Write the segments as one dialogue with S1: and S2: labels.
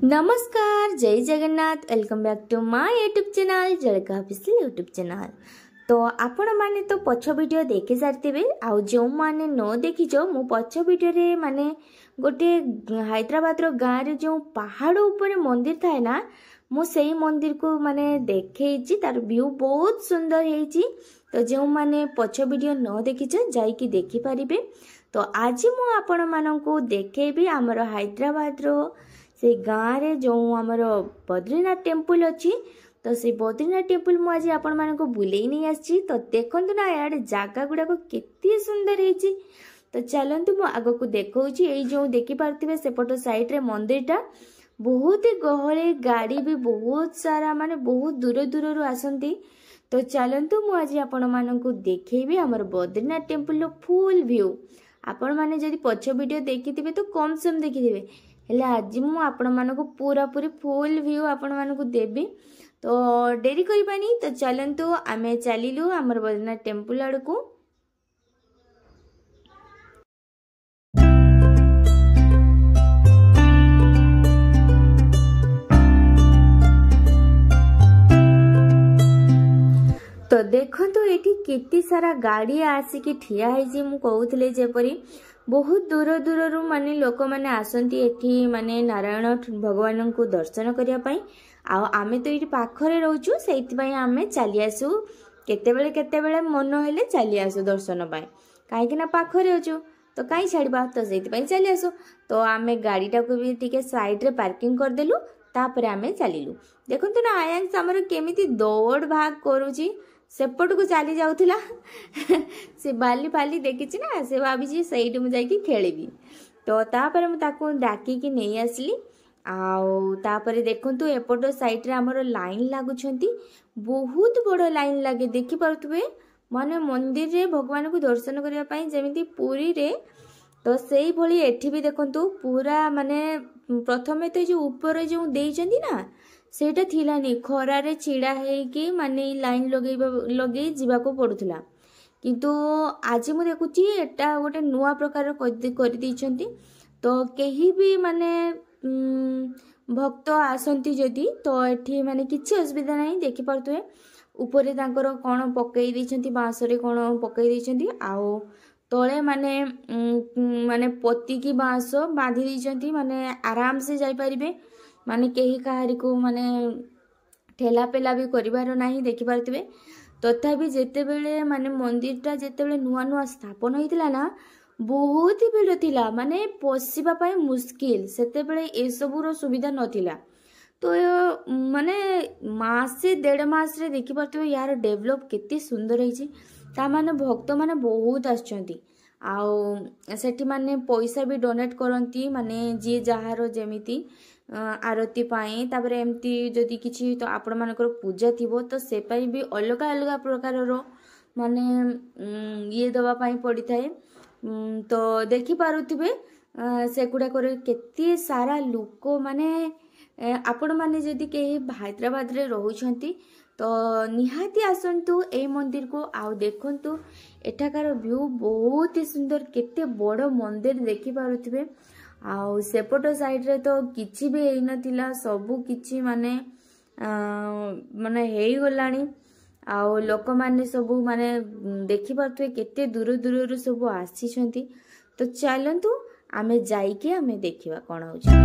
S1: नमस्कार, जय Jagannath. Welcome back to my YouTube channel जलका ऑफिशियल यूट्यूब चैनल। तो आपण माने तो पछ वीडियो देखि सारथिबे आ जो माने न देखिजो मु पछ वीडियो रे माने गोटे हैदराबाद रो गाँ रे जो पहाड़ ऊपर मंदिर थाए ना मु सेही मंदिर को माने देखैछि। तार व्यू बहुत सुंदर हेछि। तो जो माने पछ वीडियो न देखिछ जाई कि देखि परिबे। तो आज मु आपण माननकु देखेबी हमर हैदराबाद रो से गाँ रे जो आमर बद्रीनाथ टेम्पल अच्छी। तो से बद्रीनाथ टेम्पल मु आज आपण माननकु बुलेई नहीं आछि। तो देखंतु ना यार जागा गुडा को केते सुंदर हेछि। तो चलंतु मु आगो को देखौछि। एई जो देखि पारथिबे सेपटो साइड रे मंदिरटा बहुत ही गहळे, गाड़ी भी बहुत सारा माने बहुत दूर दूर रु आसंती। तो चलंतु मु आज आपण माननकु देखैबी हमर बद्रीनाथ टेम्पल रो फुल व्यू। आपण माने जदि पछ वीडियो देखिथिबे तो कम सम देखिथिबे, हेले आज मु आपण मानकु पूरा पूरी फुल व्यू आपण मानकु देबी। तो डेरी करिबानी। तो चलंतु आमे चलिलु हमर बद्रीनाथ टेम्पल आडकू। तो देखंतु एठी केते सारा गाड़ी आसिकी ठिया हेछि। मु कहउथले जेपरी बहुत दूर दूर रु माने लोक माने आसंती एठी माने नारायण भगवान को दर्शन करिया पई। आ आमे तो एठी पाखरे रहउछु, सेति पई आमे चली आसु। केते बेले मन हेले चली आसु दर्शन पई, काहे कि ना पाखरे अछु तो काई छाड़बा। तो सेति पई चली आसु। तो आमे गाड़ीटा को भी टिके साइड रे पार्किंग कर देलु। तापरे आमे चलिलु। देखंतु ना आयांस हमर केमिति दौड़ भाग करूची। सेपट को चली जाउथिला से बाली बाली देखिछि ना, से भाभी सहीट मु जाई कि खेलिबी। तो तापर मु ताको डाकी कि नहीं आसली। आउ तापर देखंतु एपटो साइड रे हमर लाइन लागुछंती। बहुत बड़ लाइन लागे, देखि पारुथबे माने मंदिर रे भगवान को दर्शन करिया पई जेमिति पुरी रे। तो सेही भली एठी भी देखंतु पूरा माने प्रथमे तो जो ऊपर जो देइचंती ना सेटा थिलानी, खरारे छिड़ा हेकी माने लाइन लगे जीवाको पड़ुथला। किंतु आज मु देखुची एटा गोटे नुआ प्रकार कर दैछंती। तो केही भी माने भक्त आसंती जदी तो एठी माने किछि असुविधा नाही। देखि पारतुए ऊपरे तांकर कोन पकई दैछंती, बांसरे कोन पकई दैछंती। आउ तळे माने माने पत्ती की बांस बांधी दैछंती, माने आराम से जाई परिबे। माने केही काहारी को माने ठेला पेला भी करिवार नाही। देखि पारथिबे तथापि जेते बेले माने मंदिरटा जेते बेले नुआ नुआ स्थापन होइतिला ना बहुत ही भीड़ थिला, माने पसिबा पाए मुश्किल। सेते बेले ए सबुरो सुविधा नथिला। तो माने मासे डेढ़ मास रे देखि पारथिबे यार डेवलप केते सुंदर हेछि। ता माने भक्त माने बहुत आछंती। आउ सेठी माने पैसा भी डोनेट करंती, माने जे जहारो जेमिति आरती पाए। तापर एमती जदि किछि तो आपण मानकर पूजा थिबो तो से पई भी अलग अलग प्रकार रो माने ये दवा पाई पड़ी थाए। तो देखि पारुथिबे सेकुडा करे केते सारा लोक माने आपण माने जदि के हैदराबाद रे रहउछंती तो निहाती आसंतु ए मंदिर को। आउ देखंतु एठाकार व्यू बहुत ही सुंदर, केते बड़ मंदिर देखि पारुथिबे। आउ सेपट साइड रे तो किछि भी हेइ नथिला, सबु किछि माने माने हेइ गलानी। आउ लोक माने सबु माने देखि पारथुए केते दूर दूर रु सबु आसीछंती। तो चलंतु आमे जाई के आमे देखिबा कोन होछि।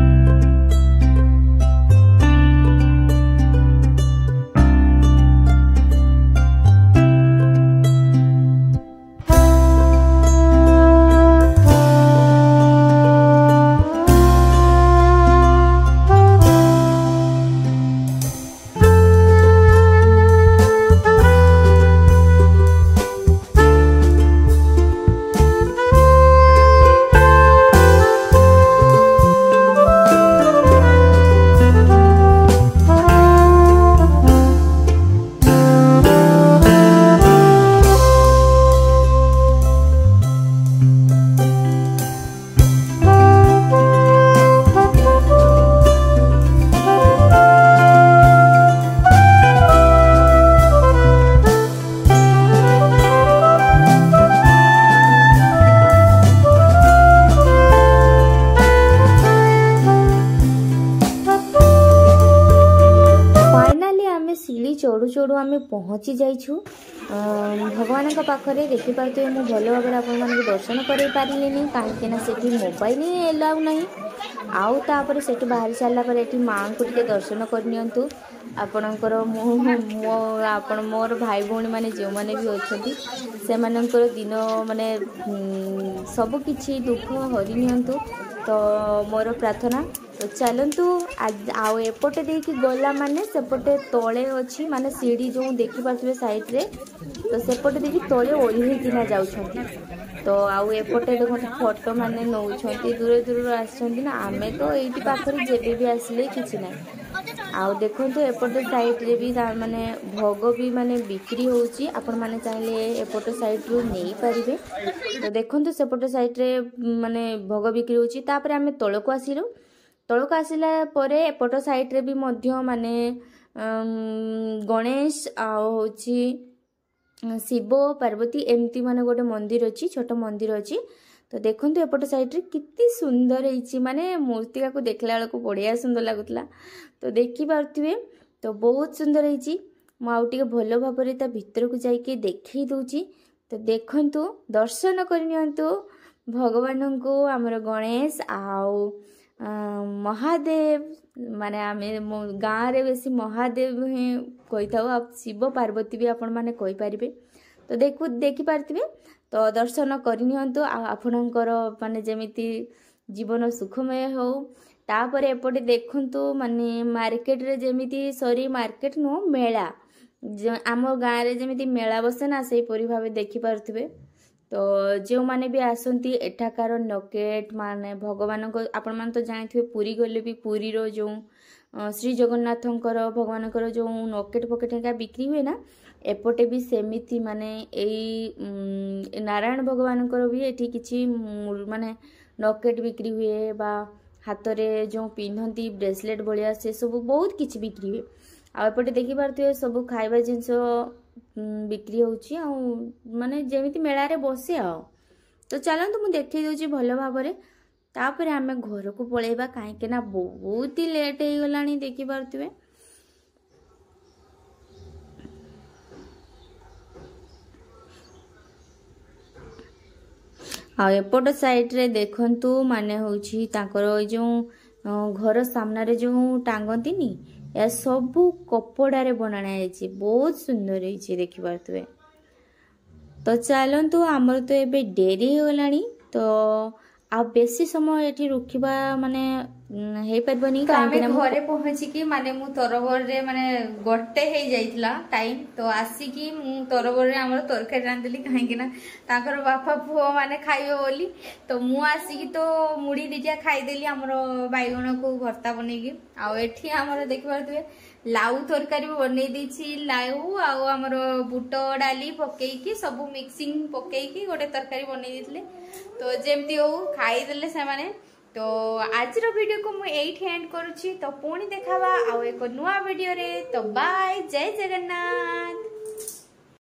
S1: चढ़ू चढ़ू आम पहुँची जाइछु भगवान पाखे देखिपे मुझे भल भाव आप दर्शन कर पारे कहीं से मोबाइल एलाउ ना आउे से बाहरी सारापर ये माँ को दर्शन करनी आपणकर आपण मोर भाई भौणी मैंने जो मैंने भी अच्छा से मानकर दिन माने सबकि दुख हरि तो मोर प्रार्थना तो चलतु आपटे देखी गला माने सेपटे तले अच्छी माने सीढ़ी जो देखिपे साइड रे तो सेपटे देखी तले ओह्लैकिना जाउछंती तो आउ एपटे देखो फोटो माने नौछंती दूर दूर आसछंती ना आमे तो एठी पाखरे जेबे भी आसले किछि ना आउ देखो तो एपटे साइड रे भी माने भोग भी माने बिक्री होउची आपण माने चाहिले एपटे साइड रू नेई परिबे तो देखो तो सेपटे साइड रे माने भोग बिक्री होउची तापर आमे तळको आसिलु तळको आसिला परे एपट साइड रे भी मध्य माने गणेश आ होची शिव पार्वती एमती माने गोटे मंदिर अच्छी छोट मंदिर अच्छी तो देखो एपट साइड रे कितनी सुंदर है माने मूर्तिका को देखला बेलू बढ़िया सुंदर लगुला तो देखी पारे तो बहुत सुंदर है मुझे भल भाव भीतर को जाइए देखी दूची तो देखंतु दर्शन करनियंतु भगवान को आमर गणेश आउ महादेव माने आमे गाँव रे बेसी महादेव ही कही था शिव पार्वती भी आपण माने कहि परिबे तो देखी पारथिबे तो दर्शन करनियंतु आपणकर माने जेमिति जीवन सुखमय हो तापर एपटे देखंतु माने मार्केट रे जेमिति सॉरी मार्केट नो मेला आम गाँव रे जेमिति मेला बसे ना से परि भाबे देखि पारथिबे तो जो माने भी आसंती एठाकार नकेट माने भगवान को आपण मान तो जानिथिबे पुरी गले भी पुरी रो जो श्री जगन्नाथंकर भगवानकर जो नकेट पकेट का बिक्री हुए ना एपटे भी सेमिति माने एई नारायण भगवानकर भी एठी किछि माने नकेट बिक्री हुए बा हाथ रे जो पिन्हती ब्रेसलेट भलिया से सब बहुत किछि बिक्री हुए आपटे देखि पारथिबे सब खाइबा जिंस बिक्री होउची आ माने जेमिति मेला रे बसे आ तो चलंतु मु देखि दोची भल भाबरे तापर आमे घर को पळेबा काहे के ना बहुत ही लेट हे गलानी देखि पारथिबे आ एपट साइड रे देखंतु माने होउची ताकर जो घर सामना रे जो टांगंती नी या सबू कपड़े बनाना है बहुत सुंदर है देखी पारे तो चलतु आमर तो एबे डेरी हो गलानी तो आ बेसी समय एठी रुखिबा माने हे परबनी काहे ना घरे पहुंची माने मु तरबर रे माने गोटे हे जाइतला टाइम तो आसी की मु तरबर रे हमर तरकारी रांदली काहे ना ताकर बापा पुओ माने खाइबो बोली तो मु आसी की तो मुड़ी दिटिया खाइ देली हमर बाइगण को भर्ता बनेगी आ एठी हमर देखि पारथबे लाउ तरकारी बनै दैछि लाउ आ हमर बुट डाली पकेकी सब मिक्सिंग पकेकी गोटे तरकारी बनै दितले तो जेमती हो खाइ देले से माने तो आज वीडियो को मुझे एंड करुच्ची तो पुणी देखावा आउ एक नुआ वीडियो रे तो बाय जय जगन्नाथ।